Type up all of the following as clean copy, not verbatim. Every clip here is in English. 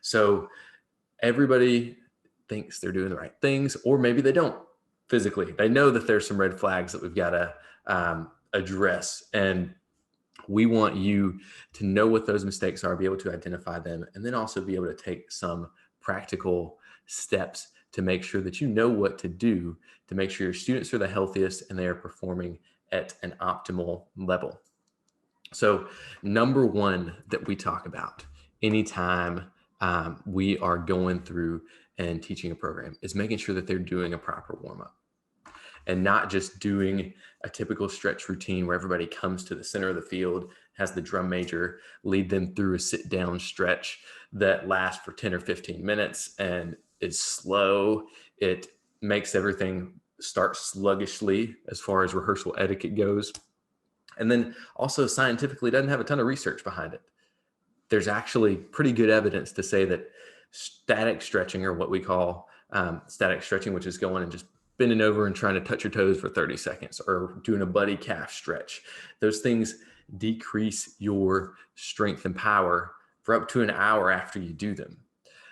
So everybody thinks they're doing the right things, or maybe they don't physically. They know that there's some red flags that we've got to address. And we want you to know what those mistakes are, be able to identify them, and then also be able to take some practical steps to make sure that you know what to do to make sure your students are the healthiest and they are performing at an optimal level. So number one that we talk about anytime we are going through and teaching a program is making sure that they're doing a proper warm-up and not just doing a typical stretch routine where everybody comes to the center of the field, has the drum major lead them through a sit down stretch that lasts for 10 or 15 minutes and is slow. It makes everything start sluggishly as far as rehearsal etiquette goes. And then also scientifically doesn't have a ton of research behind it. There's actually pretty good evidence to say that static stretching, or what we call static stretching, which is going and just bending over and trying to touch your toes for 30 seconds or doing a buddy calf stretch. Those things decrease your strength and power for up to an hour after you do them.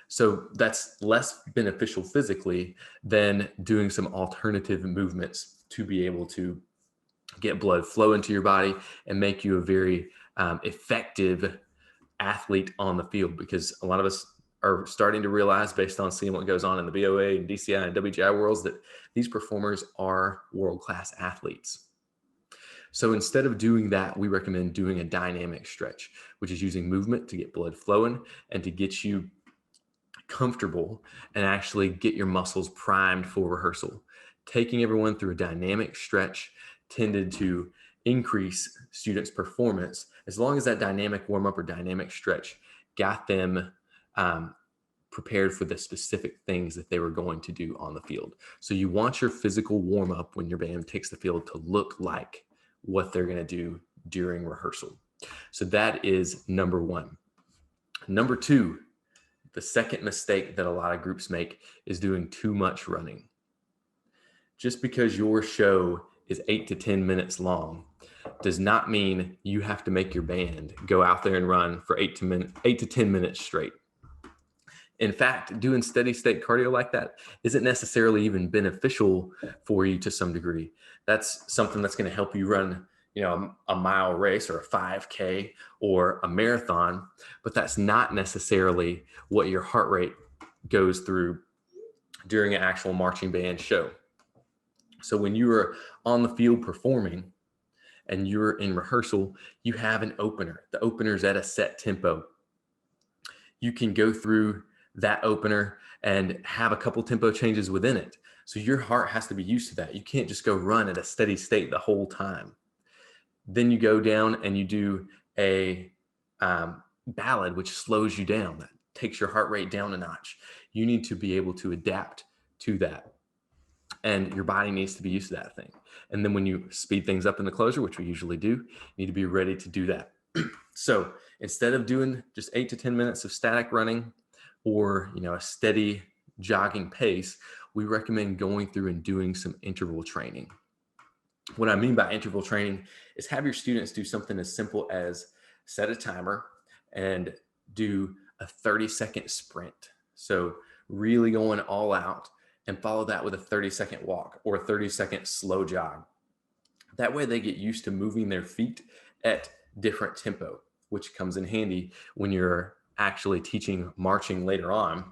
So that's less beneficial physically than doing some alternative movements to be able to get blood flow into your body and make you a very effective athlete on the field, because a lot of us are starting to realize, based on seeing what goes on in the BOA and DCI and WGI worlds, that these performers are world-class athletes. So instead of doing that, we recommend doing a dynamic stretch, which is using movement to get blood flowing and to get you comfortable and actually get your muscles primed for rehearsal. Taking everyone through a dynamic stretch tended to increase students' performance as long as that dynamic warm-up or dynamic stretch got them prepared for the specific things that they were going to do on the field. So you want your physical warm-up when your band takes the field to look like what they're going to do during rehearsal. So that is number one. Number two, the second mistake that a lot of groups make is doing too much running. Just because your show is 8 to 10 minutes long does not mean you have to make your band go out there and run for 8 to 10 minutes straight. In fact, doing steady state cardio like that isn't necessarily even beneficial for you to some degree. That's something that's going to help you run, a mile race or a 5K or a marathon, but that's not necessarily what your heart rate goes through during an actual marching band show. So when you are on the field performing and you're in rehearsal, you have an opener. The opener's at a set tempo. You can go through that opener and have a couple tempo changes within it. So your heart has to be used to that. You can't just go run at a steady state the whole time. Then you go down and you do a ballad, which slows you down. That takes your heart rate down a notch. You need to be able to adapt to that. And your body needs to be used to that thing. And then when you speed things up in the closer, which we usually do, you need to be ready to do that. So instead of doing just 8 to 10 minutes of static running or, a steady jogging pace, we recommend going through and doing some interval training. What I mean by interval training is have your students do something as simple as set a timer and do a 30-second sprint. So really going all out, and follow that with a 30-second walk or a 30-second slow jog. That way they get used to moving their feet at different tempo, which comes in handy when you're actually teaching marching later on.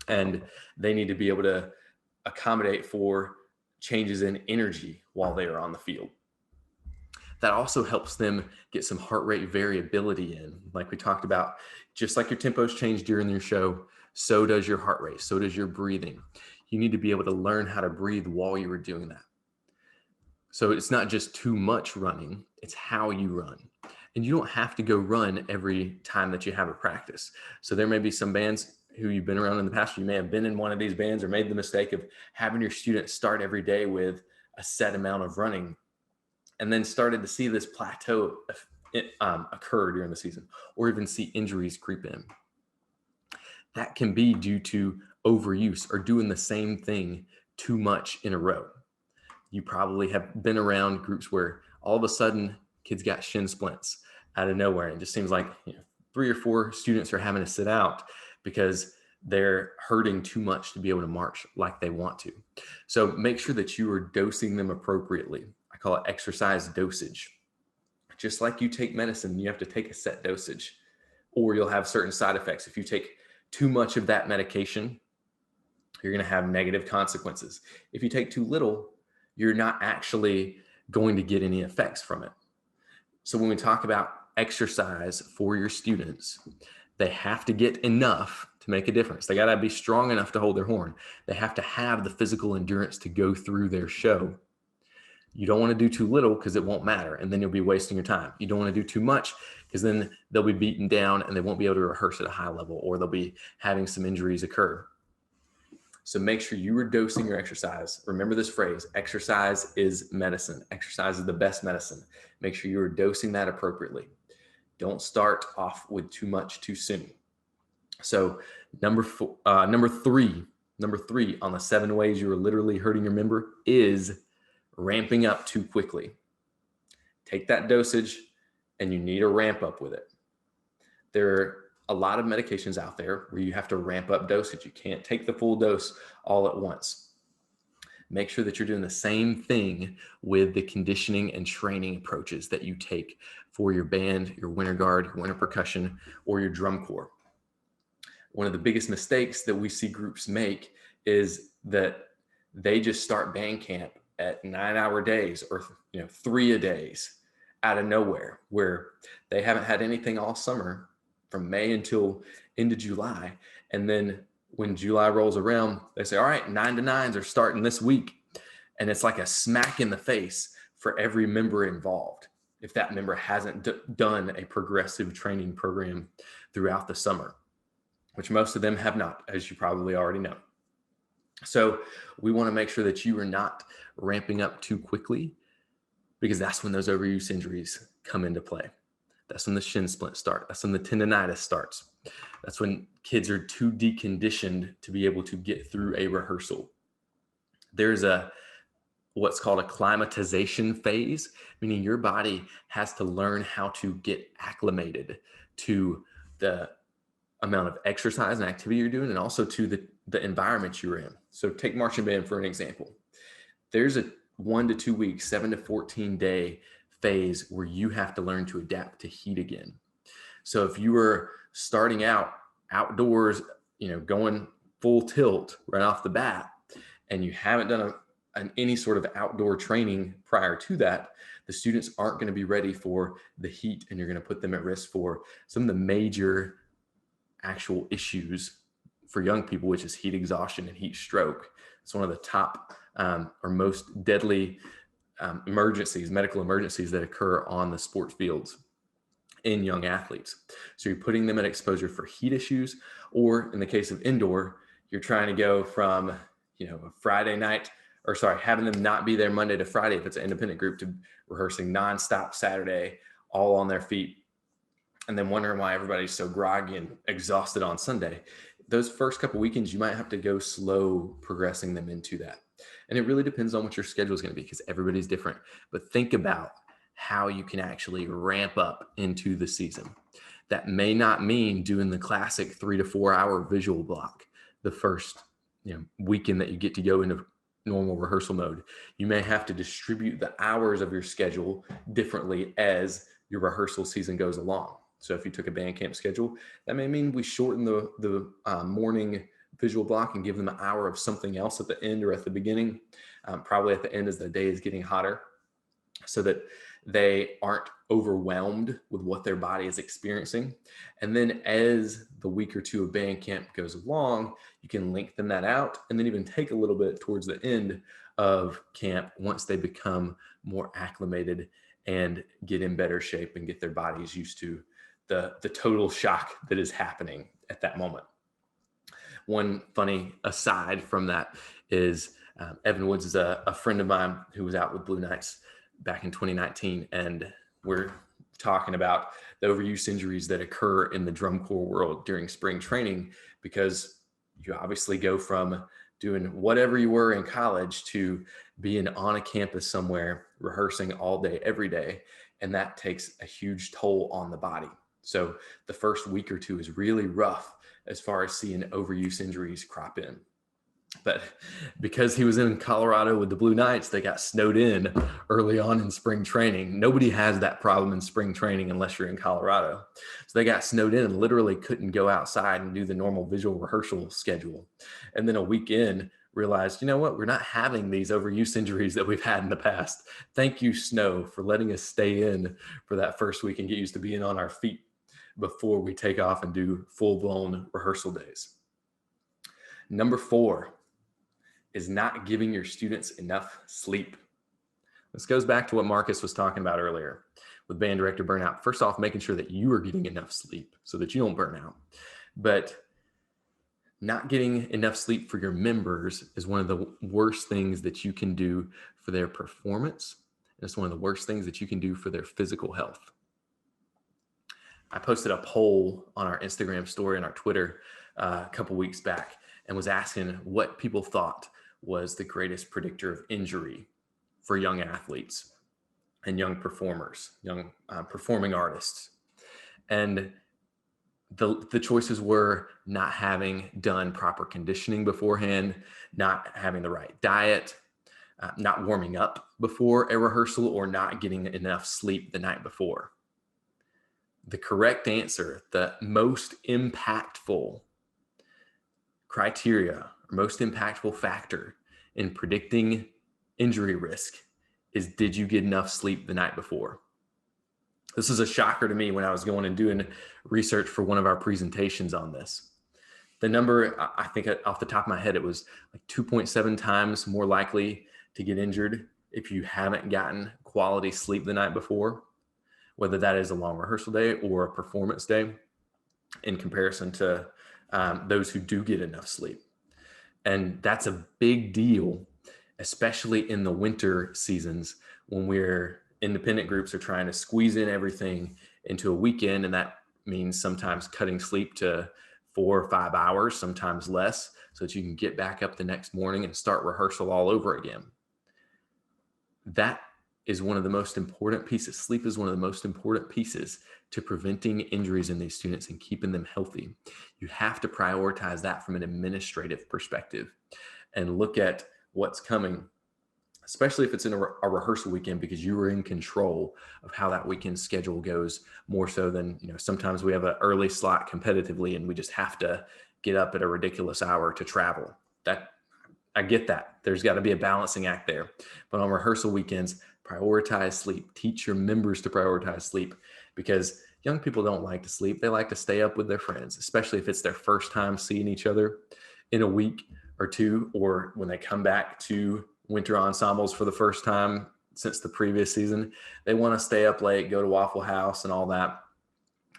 And they need to be able to accommodate for changes in energy while they are on the field. That also helps them get some heart rate variability in. Like we talked about, just like your tempos change during your show, so does your heart rate, so does your breathing. You need to be able to learn how to breathe while you are doing that. So it's not just too much running, it's how you run. And you don't have to go run every time that you have a practice. So there may be some bands who you've been around in the past, you may have been in one of these bands or made the mistake of having your students start every day with a set amount of running and then started to see this plateau occur during the season, or even see injuries creep in. That can be due to overuse or doing the same thing too much in a row. You probably have been around groups where all of a sudden kids got shin splints out of nowhere. It just seems like 3 or 4 students are having to sit out because they're hurting too much to be able to march like they want to. So make sure that you are dosing them appropriately. I call it exercise dosage. Just like you take medicine, you have to take a set dosage, or you'll have certain side effects. If you take too much of that medication, you're going to have negative consequences. If you take too little, you're not actually going to get any effects from it. So when we talk about exercise for your students, they have to get enough to make a difference. They got to be strong enough to hold their horn. They have to have the physical endurance to go through their show. You don't want to do too little because it won't matter, and then you'll be wasting your time. You don't want to do too much because then they'll be beaten down and they won't be able to rehearse at a high level, or they'll be having some injuries occur. So make sure you are dosing your exercise. Remember this phrase: exercise is medicine. Exercise is the best medicine. Make sure you are dosing that appropriately. Don't start off with too much too soon. So number three on the 7 ways you are literally hurting your member is ramping up too quickly. Take that dosage and you need to ramp up with it. There are a lot of medications out there where you have to ramp up dosage. You can't take the full dose all at once. Make sure that you're doing the same thing with the conditioning and training approaches that you take for your band, your winter guard, your winter percussion, or your drum corps. One of the biggest mistakes that we see groups make is that they just start band camp at 9-hour days, or 3 a days out of nowhere, where they haven't had anything all summer from May until into July. And then when July rolls around, they say, all right, 9 to 9s are starting this week. And it's like a smack in the face for every member involved if that member hasn't done a progressive training program throughout the summer, which most of them have not, as you probably already know. So we want to make sure that you are not ramping up too quickly, because that's when those overuse injuries come into play. That's when the shin splints start. That's when the tendonitis starts. That's when kids are too deconditioned to be able to get through a rehearsal. There's what's called a climatization phase, meaning your body has to learn how to get acclimated to the amount of exercise and activity you're doing, and also to the environment you're in. So take marching band for an example. There's a 1 to 2 weeks, 7 to 14 day phase where you have to learn to adapt to heat again. So if you were starting out outdoors, going full tilt right off the bat, and you haven't done any sort of outdoor training prior to that, the students aren't going to be ready for the heat, and you're going to put them at risk for some of the major actual issues for young people, which is heat exhaustion and heat stroke. It's one of the top or most deadly medical emergencies that occur on the sports fields in young athletes. So you're putting them at exposure for heat issues, or in the case of indoor, you're trying to go from, a Friday night, having them not be there Monday to Friday if it's an independent group, to rehearsing nonstop Saturday, all on their feet, and then wondering why everybody's so groggy and exhausted on Sunday. Those first couple weekends, you might have to go slow progressing them into that. And it really depends on what your schedule is going to be, because everybody's different. But think about how you can actually ramp up into the season. That may not mean doing the classic 3 to 4 hour visual block the first weekend that you get to go into normal rehearsal mode. You may have to distribute the hours of your schedule differently as your rehearsal season goes along. So if you took a band camp schedule, that may mean we shorten the morning visual block and give them an hour of something else at the end or at the beginning, probably at the end as the day is getting hotter, so that they aren't overwhelmed with what their body is experiencing. And then as the week or two of band camp goes along, you can lengthen that out, and then even take a little bit towards the end of camp once they become more acclimated and get in better shape and get their bodies used to the total shock that is happening at that moment. One funny aside from that is Evan Woods is a friend of mine who was out with Blue Knights back in 2019, and we're talking about the overuse injuries that occur in the drum corps world during spring training, because you obviously go from doing whatever you were in college to being on a campus somewhere rehearsing all day, every day, and that takes a huge toll on the body. So the first week or two is really rough as far as seeing overuse injuries crop in. But because he was in Colorado with the Blue Knights, they got snowed in early on in spring training. Nobody has that problem in spring training unless you're in Colorado. So they got snowed in and literally couldn't go outside and do the normal visual rehearsal schedule. And then a week in, realized, you know what, we're not having these overuse injuries that we've had in the past. Thank you, snow, for letting us stay in for that first week and get used to being on our feet before we take off and do full-blown rehearsal days. Number 4 is not giving your students enough sleep. This goes back to what Marcus was talking about earlier with band director burnout. First off, making sure that you are getting enough sleep so that you don't burn out. But not getting enough sleep for your members is one of the worst things that you can do for their performance. It's one of the worst things that you can do for their physical health. I posted a poll on our Instagram story and our Twitter a couple weeks back and was asking what people thought was the greatest predictor of injury for young athletes and young performers, young performing artists. And the choices were not having done proper conditioning beforehand, not having the right diet, not warming up before a rehearsal, or not getting enough sleep the night before. The correct answer, the most impactful criteria, or most impactful factor in predicting injury risk is, did you get enough sleep the night before? This is a shocker to me when I was going and doing research for one of our presentations on this. The number, I think off the top of my head, it was like 2.7 times more likely to get injured if you haven't gotten quality sleep the night before, whether that is a long rehearsal day or a performance day, in comparison to those who do get enough sleep. And that's a big deal, especially in the winter seasons when independent groups are trying to squeeze in everything into a weekend. And that means sometimes cutting sleep to 4 or 5 hours, sometimes less, so that you can get back up the next morning and start rehearsal all over again. That is one of the most important pieces. Sleep is one of the most important pieces to preventing injuries in these students and keeping them healthy. You have to prioritize that from an administrative perspective and look at what's coming, especially if it's in a rehearsal weekend, because you are in control of how that weekend schedule goes, more so than, sometimes we have an early slot competitively and we just have to get up at a ridiculous hour to travel. I get that. There's got to be a balancing act there. But on rehearsal weekends, prioritize sleep. Teach your members to prioritize sleep, because young people don't like to sleep. They like to stay up with their friends, especially if it's their first time seeing each other in a week or two, or when they come back to winter ensembles for the first time since the previous season. They want to stay up late, go to Waffle House and all that.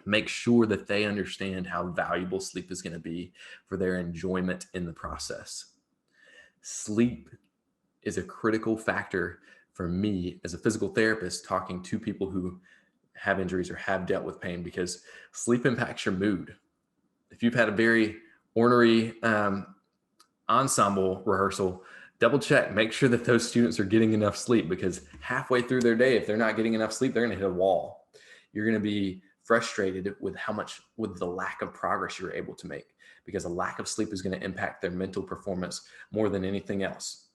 Make sure that they understand how valuable sleep is going to be for their enjoyment in the process. Sleep is a critical factor for me as a physical therapist talking to people who have injuries or have dealt with pain, because sleep impacts your mood. If you've had a very ornery ensemble rehearsal, double check, make sure that those students are getting enough sleep, because halfway through their day, if they're not getting enough sleep, they're going to hit a wall. You're going to be frustrated with the lack of progress you're able to make, because a lack of sleep is going to impact their mental performance more than anything else.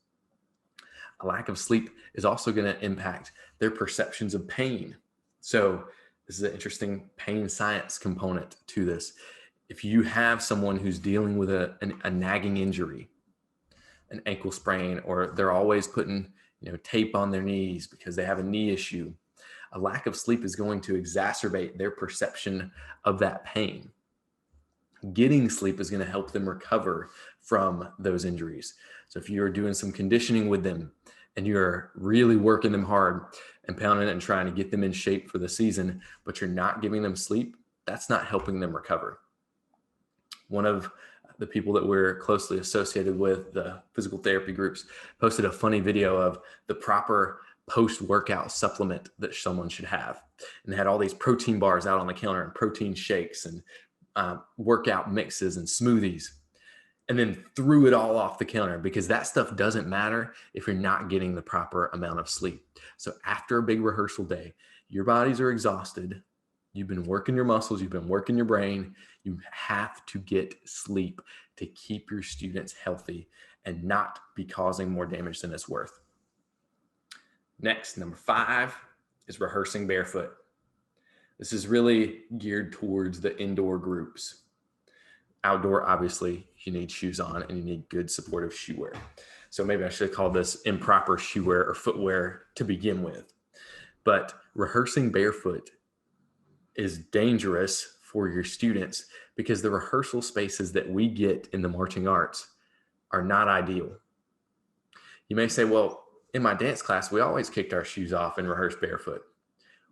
A lack of sleep is also going to impact their perceptions of pain. So this is an interesting pain science component to this. If you have someone who's dealing with a nagging injury, an ankle sprain, or they're always putting tape on their knees because they have a knee issue, a lack of sleep is going to exacerbate their perception of that pain. Getting sleep is going to help them recover from those injuries. So if you're doing some conditioning with them and you're really working them hard and pounding it and trying to get them in shape for the season, but you're not giving them sleep, that's not helping them recover. One of the people that we're closely associated with, the physical therapy groups, posted a funny video of the proper post-workout supplement that someone should have. And they had all these protein bars out on the counter and protein shakes and workout mixes and smoothies, and then threw it all off the counter, because that stuff doesn't matter if you're not getting the proper amount of sleep. So after a big rehearsal day, your bodies are exhausted. You've been working your muscles, you've been working your brain. You have to get sleep to keep your students healthy and not be causing more damage than it's worth. Next, number 5 is rehearsing barefoot. This is really geared towards the indoor groups. Outdoor, obviously, you need shoes on and you need good supportive shoe wear. So maybe I should call this improper shoe wear or footwear to begin with. But rehearsing barefoot is dangerous for your students because the rehearsal spaces that we get in the marching arts are not ideal. You may say, well, in my dance class, we always kicked our shoes off and rehearsed barefoot.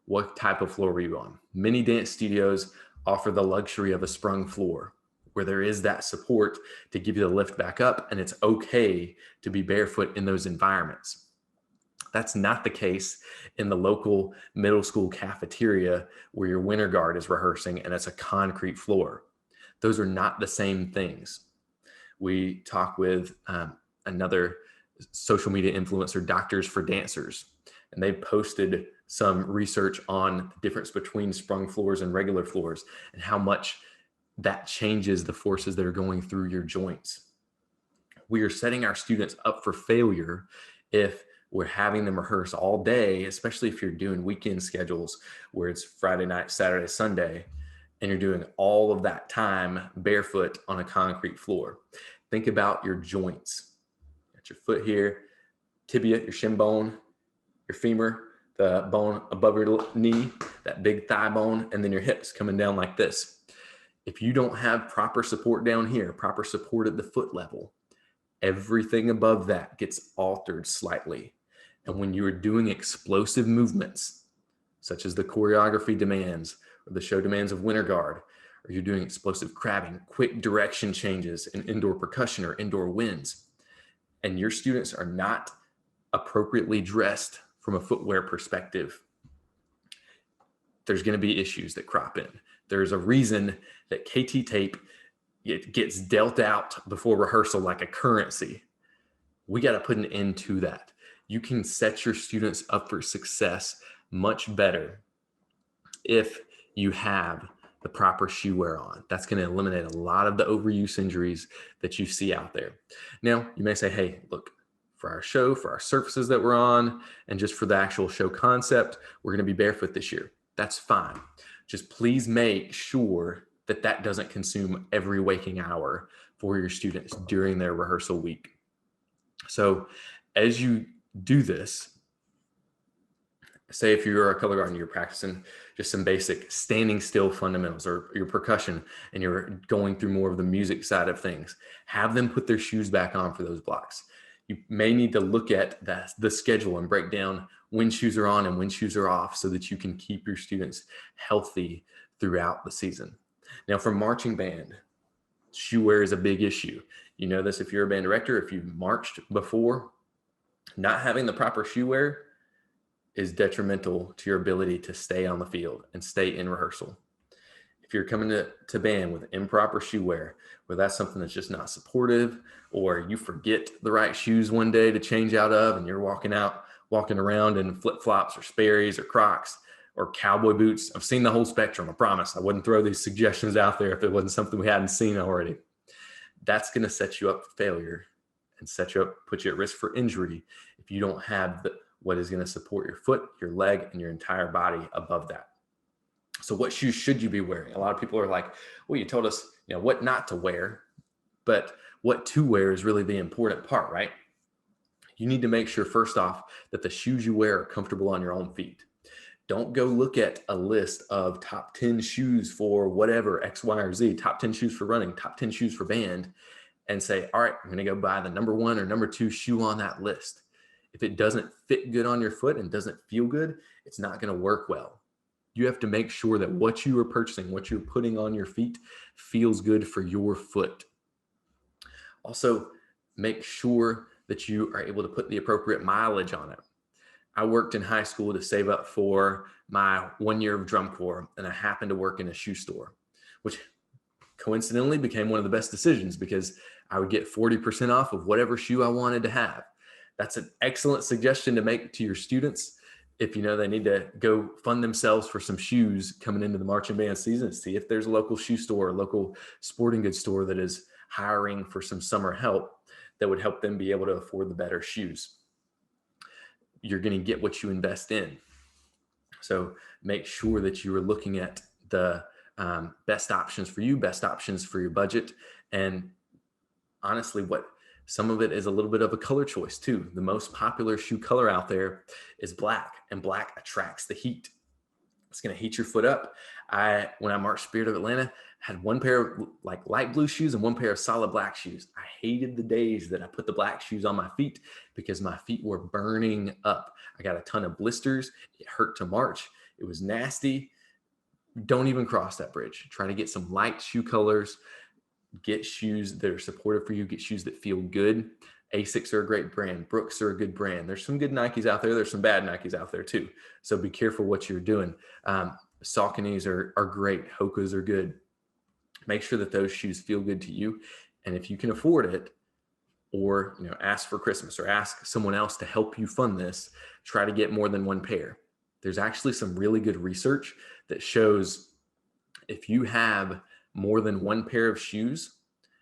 What type of floor were you on? Many dance studios offer the luxury of a sprung floor where there is that support to give you the lift back up, and it's okay to be barefoot in those environments. That's not the case in the local middle school cafeteria where your winter guard is rehearsing and it's a concrete floor. Those are not the same things. We talk with another social media influencer, Doctors for Dancers, and they posted some research on the difference between sprung floors and regular floors and how much that changes the forces that are going through your joints. We are setting our students up for failure if we're having them rehearse all day, especially if you're doing weekend schedules where it's Friday night, Saturday, Sunday, and you're doing all of that time barefoot on a concrete floor. Think about your joints. Got your foot here, tibia, your shin bone, your femur, the bone above your knee, that big thigh bone, and then your hips coming down like this. If you don't have proper support down here, proper support at the foot level, everything above that gets altered slightly. And when you are doing explosive movements, such as the choreography demands or the show demands of winter guard, or you're doing explosive crabbing, quick direction changes in indoor percussion or indoor winds, and your students are not appropriately dressed from a footwear perspective, there's going to be issues that crop in. There's a reason that KT tape, it gets dealt out before rehearsal like a currency. We got to put an end to that. You can set your students up for success much better if you have the proper shoe wear on. That's going to eliminate a lot of the overuse injuries that you see out there. Now, you may say, hey, look, for our show, for our surfaces that we're on, and just for the actual show concept, we're going to be barefoot this year. That's fine. Just please make sure that that doesn't consume every waking hour for your students during their rehearsal week. So as you do this, say if you're a color guard and you're practicing just some basic standing still fundamentals or your percussion and you're going through more of the music side of things, have them put their shoes back on for those blocks. You may need to look at the schedule and break down when shoes are on and when shoes are off so that you can keep your students healthy throughout the season. Now for marching band, shoe wear is a big issue. You know this if you're a band director, if you've marched before, not having the proper shoe wear is detrimental to your ability to stay on the field and stay in rehearsal. If you're coming to band with improper shoe wear, where that's something that's just not supportive, or you forget the right shoes one day to change out of and you're walking around in flip-flops or Sperry's or Crocs or cowboy boots. I've seen the whole spectrum, I promise. I wouldn't throw these suggestions out there if it wasn't something we hadn't seen already. That's going to set you up for failure and put you at risk for injury if you don't have what is going to support your foot, your leg, and your entire body above that. So what shoes should you be wearing? A lot of people are like, well, you told us, what not to wear, but what to wear is really the important part, right? You need to make sure, first off, that the shoes you wear are comfortable on your own feet. Don't go look at a list of top 10 shoes for whatever, X, Y, or Z, top 10 shoes for running, top 10 shoes for band, and say, all right, I'm going to go buy the number 1 or number 2 shoe on that list. If it doesn't fit good on your foot and doesn't feel good, it's not going to work well. You have to make sure that what you are purchasing, what you're putting on your feet, feels good for your foot. Also, make sure that you are able to put the appropriate mileage on it. I worked in high school to save up for my 1 year of drum corps, and I happened to work in a shoe store, which coincidentally became one of the best decisions because I would get 40% off of whatever shoe I wanted to have. That's an excellent suggestion to make to your students. If you know they need to go fund themselves for some shoes coming into the marching band season, see if there's a local shoe store, a local sporting goods store that is hiring for some summer help that would help them be able to afford the better shoes. You're going to get what you invest in. So make sure that you are looking at the best options for you, best options for your budget. And honestly, what some of it is a little bit of a color choice too. The most popular shoe color out there is black, and black attracts the heat. It's going to heat your foot up. When I marched Spirit of Atlanta, had one pair of like light blue shoes and one pair of solid black shoes. I hated the days that I put the black shoes on my feet because my feet were burning up. I got a ton of blisters. It hurt to march. It was nasty. Don't even cross that bridge. Try to get some light shoe colors. Get shoes that are supportive for you. Get shoes that feel good. Asics are a great brand. Brooks are a good brand. There's some good Nikes out there. There's some bad Nikes out there too. So be careful what you're doing. Sauconys are great. Hokas are good. Make sure that those shoes feel good to you. And if you can afford it, or ask for Christmas or ask someone else to help you fund this, try to get more than one pair. There's actually some really good research that shows if you have more than one pair of shoes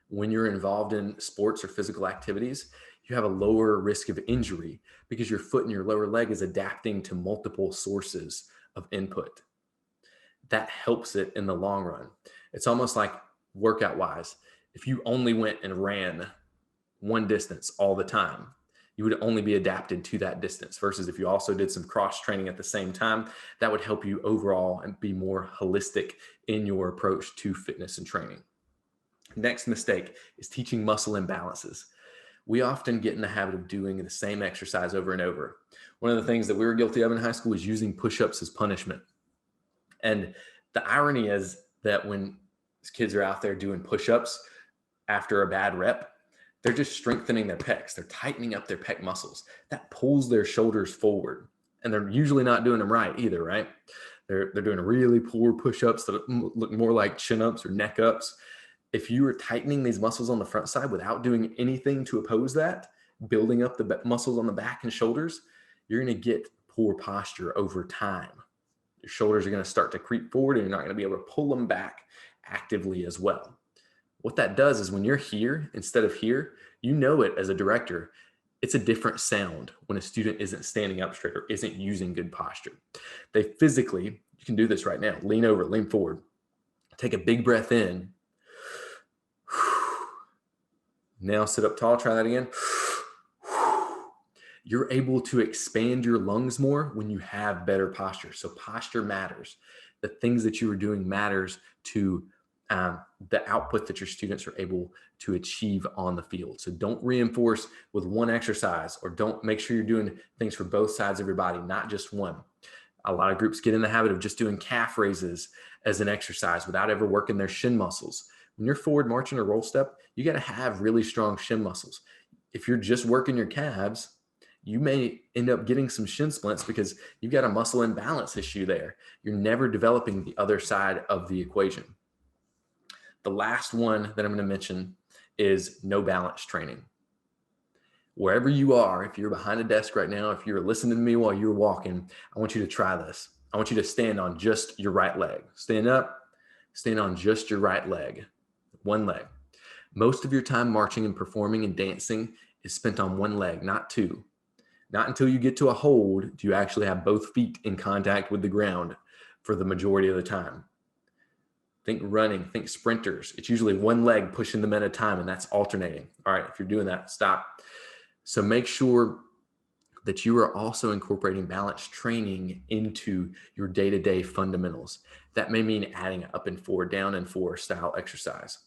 when you're involved in sports or physical activities, you have a lower risk of injury because your foot and your lower leg is adapting to multiple sources of input. That helps it in the long run. It's almost like workout wise. If you only went and ran one distance all the time, you would only be adapted to that distance, versus if you also did some cross training at the same time, that would help you overall and be more holistic in your approach to fitness and training. Next mistake is teaching muscle imbalances. We often get in the habit of doing the same exercise over and over. One of the things that we were guilty of in high school was using push-ups as punishment. And the irony is that when kids are out there doing push-ups after a bad rep, they're just strengthening their pecs. They're tightening up their pec muscles. That pulls their shoulders forward. And they're usually not doing them right either, right? They're doing really poor push-ups that look more like chin-ups or neck-ups. If you are tightening these muscles on the front side without doing anything to oppose that, building up the muscles on the back and shoulders, you're going to get poor posture over time. Your shoulders are going to start to creep forward and you're not going to be able to pull them back actively as well. What that does is when you're here instead of here, you know it as a director, it's a different sound when a student isn't standing up straight or isn't using good posture. They physically, you can do this right now, lean over, lean forward, take a big breath in. Now sit up tall, try that again. You're able to expand your lungs more when you have better posture. So posture matters. The things that you are doing matters to the output that your students are able to achieve on the field. So don't reinforce with one exercise, or don't make sure you're doing things for both sides of your body, not just one. A lot of groups get in the habit of just doing calf raises as an exercise without ever working their shin muscles. When you're forward marching or roll step, you got to have really strong shin muscles. If you're just working your calves, you may end up getting some shin splints because you've got a muscle imbalance issue there. You're never developing the other side of the equation. The last one that I'm going to mention is no balance training. Wherever you are, if you're behind a desk right now, if you're listening to me while you're walking, I want you to try this. I want you to stand on just your right leg. Stand up, stand on just your right leg, one leg. Most of your time marching and performing and dancing is spent on one leg, not two. Not until you get to a hold do you actually have both feet in contact with the ground for the majority of the time. Think running, think sprinters. It's usually one leg pushing them at a time, and that's alternating. All right, if you're doing that, stop. So make sure that you are also incorporating balance training into your day-to-day fundamentals. That may mean adding up and forward, down and forward style exercise,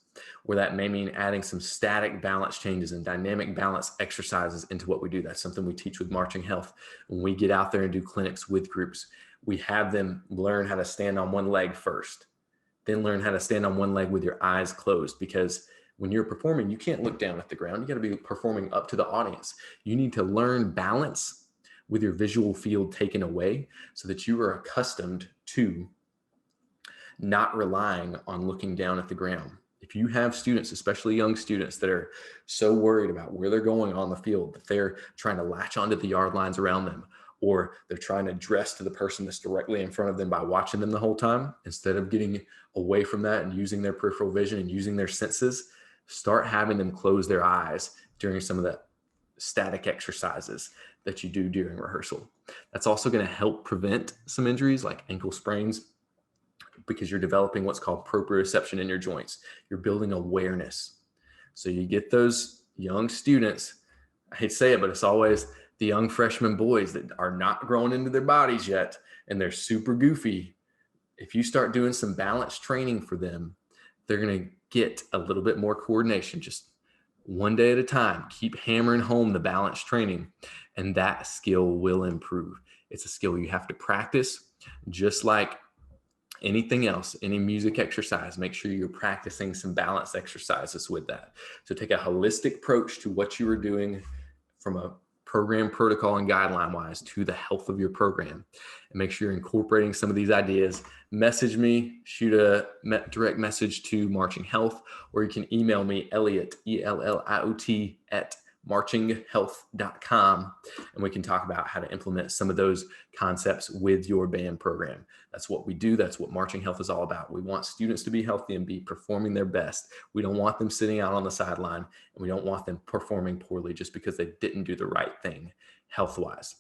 or that may mean adding some static balance changes and dynamic balance exercises into what we do. That's something we teach with Marching Health. When we get out there and do clinics with groups, we have them learn how to stand on one leg first, then learn how to stand on one leg with your eyes closed, because when you're performing, you can't look down at the ground. You got to be performing up to the audience. You need to learn balance with your visual field taken away so that you are accustomed to not relying on looking down at the ground. If you have students, especially young students, that are so worried about where they're going on the field that they're trying to latch onto the yard lines around them, or they're trying to dress to the person that's directly in front of them by watching them the whole time. Instead of getting away from that and using their peripheral vision and using their senses, start having them close their eyes during some of the static exercises that you do during rehearsal. That's also going to help prevent some injuries like ankle sprains, because you're developing what's called proprioception in your joints. You're building awareness. So you get those young students, I hate to say it, but it's always the young freshman boys that are not growing into their bodies yet and they're super goofy. If you start doing some balance training for them, they're going to get a little bit more coordination, just one day at a time. Keep hammering home the balance training, and that skill will improve. It's a skill you have to practice, just like anything else, any music exercise. Make sure you're practicing some balance exercises with that. So take a holistic approach to what you are doing from a program protocol and guideline wise to the health of your program, and make sure you're incorporating some of these ideas. Message me, shoot a direct message to Marching Health, or you can email me, Elliot, ELLIOT, at marchinghealth.com, and we can talk about how to implement some of those concepts with your band program. That's what we do. That's what Marching Health is all about. We want students to be healthy and be performing their best. We don't want them sitting out on the sideline, and we don't want them performing poorly just because they didn't do the right thing health-wise.